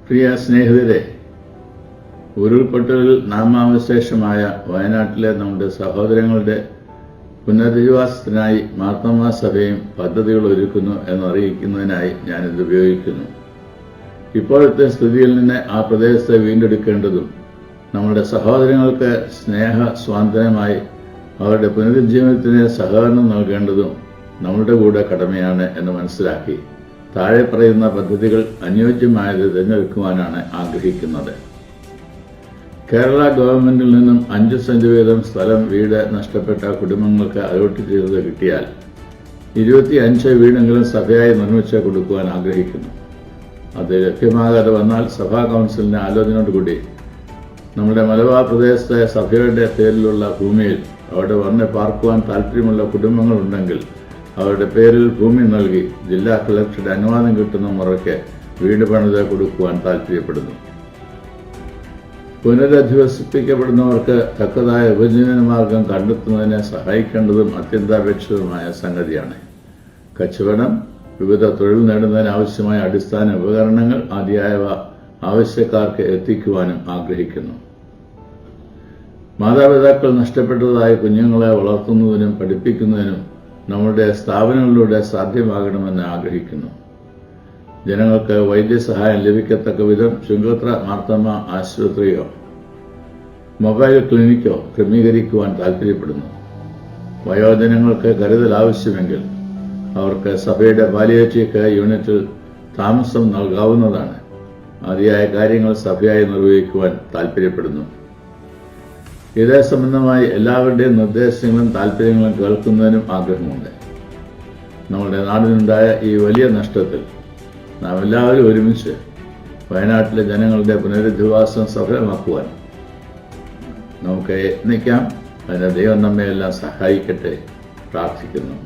പ്രിയ സ്നേഹിതരെ, ഉരുൾപൊട്ടലിൽ നാമാവശേഷമായ വയനാട്ടിലെ നമ്മുടെ സഹോദരങ്ങളുടെ പുനരധിവാസത്തിനായി മാർത്തോമാ സഭയും പദ്ധതികൾ ഒരുക്കുന്നു എന്നറിയിക്കുന്നതിനായി ഞാനിത് ഉപയോഗിക്കുന്നു. ഇപ്പോഴത്തെ സ്ഥിതിയിൽ നിന്ന് ആ പ്രദേശത്തെ വീണ്ടെടുക്കേണ്ടതും നമ്മുടെ സഹോദരങ്ങൾക്ക് സ്വാതന്ത്ര്യമായി അവരുടെ പുനരുജ്ജീവനത്തിന് സഹകരണം നൽകേണ്ടതും നമ്മളുടെ കൂടെ കടമയാണ് എന്ന് മനസ്സിലാക്കി താഴെ പറയുന്ന പദ്ധതികൾ അനുയോജ്യമായത് തിരഞ്ഞെടുക്കുവാനാണ് ആഗ്രഹിക്കുന്നത്. കേരള ഗവൺമെന്റിൽ നിന്നും 5 സെന്റ് വീതം സ്ഥലം വീട് നഷ്ടപ്പെട്ട കുടുംബങ്ങൾക്ക് അലോട്ട് ചെയ്തത് കിട്ടിയാൽ 25 വീടെങ്കിലും സഭയായി നിർമ്മിച്ച് കൊടുക്കുവാൻ ആഗ്രഹിക്കുന്നു. അത് ലഭ്യമാകാതെ വന്നാൽ സഭാ കൗൺസിലിന്റെ ആലോചനയോടുകൂടി നമ്മുടെ മലബാർ പ്രദേശത്തെ സഭയുടെ പേരിലുള്ള ഭൂമിയിൽ അവിടെ വന്ന് പാർക്കുവാൻ താല്പര്യമുള്ള കുടുംബങ്ങളുണ്ടെങ്കിൽ അവരുടെ പേരിൽ ഭൂമി നൽകി ജില്ലാ കളക്ടറുടെ അനുവാദം കിട്ടുന്ന മുറയ്ക്ക് വീട് പണിത് കൊടുക്കുവാൻ താല്പര്യപ്പെടുന്നു. പുനരധിവസിപ്പിക്കപ്പെടുന്നവർക്ക് തക്കതായ ഉപജീവന മാർഗം കണ്ടെത്തുന്നതിനെ സഹായിക്കേണ്ടതും അത്യന്താപേക്ഷിതമായ സംഗതിയാണ്. കച്ചവടം, വിവിധ തൊഴിൽ നേടുന്നതിന് ആവശ്യമായ അടിസ്ഥാന ഉപകരണങ്ങൾ ആദിയായവ ആവശ്യക്കാർക്ക് എത്തിക്കുവാനും ആഗ്രഹിക്കുന്നു. മാതാപിതാക്കൾ നഷ്ടപ്പെട്ടതായ കുഞ്ഞുങ്ങളെ വളർത്തുന്നതിനും പഠിപ്പിക്കുന്നതിനും നമ്മുടെ സ്ഥാപനങ്ങളിലൂടെ സാധ്യമാകണമെന്ന് ആഗ്രഹിക്കുന്നു. ജനങ്ങൾക്ക് വൈദ്യസഹായം ലഭിക്കത്തക്ക വിധം ചുങ്കത്ര മാർത്തോമാ ആശുപത്രിയോ മൊബൈൽ ക്ലിനിക്കോ ക്രമീകരിക്കുവാൻ താൽപ്പര്യപ്പെടുന്നു. വയോജനങ്ങൾക്ക് കരുതൽ ആവശ്യമെങ്കിൽ അവർക്ക് സഭയുടെ പാലിയേറ്റീവ് കെയർ യൂണിറ്റിൽ താമസം നൽകാവുന്നതാണ്. ആദിയായ കാര്യങ്ങൾ സഭയായി നിർവഹിക്കുവാൻ താൽപ്പര്യപ്പെടുന്നു. ഇതേ സംബന്ധമായി എല്ലാവരുടെയും നിർദ്ദേശങ്ങളും താല്പര്യങ്ങളും കേൾക്കുന്നതിനും ആഗ്രഹമുണ്ട്. നമ്മുടെ നാടിനുണ്ടായ ഈ വലിയ നഷ്ടത്തിൽ നാം എല്ലാവരും ഒരുമിച്ച് വയനാട്ടിലെ ജനങ്ങളുടെ പുനരധിവാസം സഫലമാക്കുവാൻ നമുക്ക് യത്നിക്കാം. അതിന് ദൈവം നമ്മെ എല്ലാം സഹായിക്കട്ടെ. പ്രാർത്ഥിക്കുന്നു.